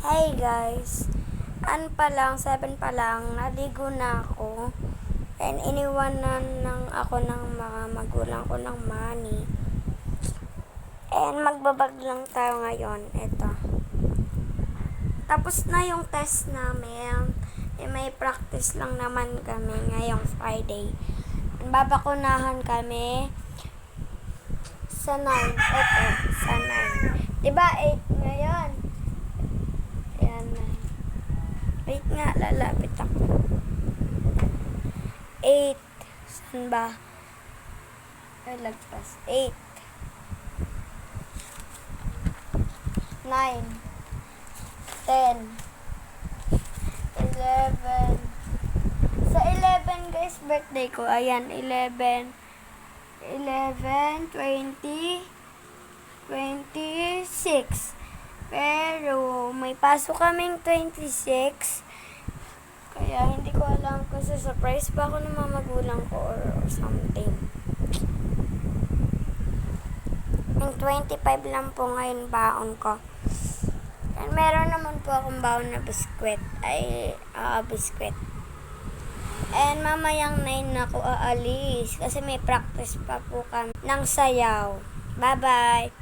Hey guys, pa lang, 7 pa lang, naligo na ako. And iniwanan ako ng mga magulang ko ng money. And magbabag lang tayo ngayon. Ito. Tapos na yung test namin. May practice lang naman kami ngayong Friday. Babakunahan kami sa 9. Ito, sa 9. Diba 8 ngayon? Ayan na. Wait nga, lalapit ako. 8. Saan ba? Ay, lagpas. 8. 9. 10. 11. Sa 11 guys, birthday ko. Ayan, 11. 11, 20, 26. Pero may pasok kaming 26. Kaya hindi ko alam kung surprise ba ako ng mga magulang ko or something. Yung 25 lang po ngayon baon ko. And meron naman po akong baon na biskwit. Biskwit. And mamayang 9 na ako aalis kasi may practice pa po kami ng sayaw. Bye-bye!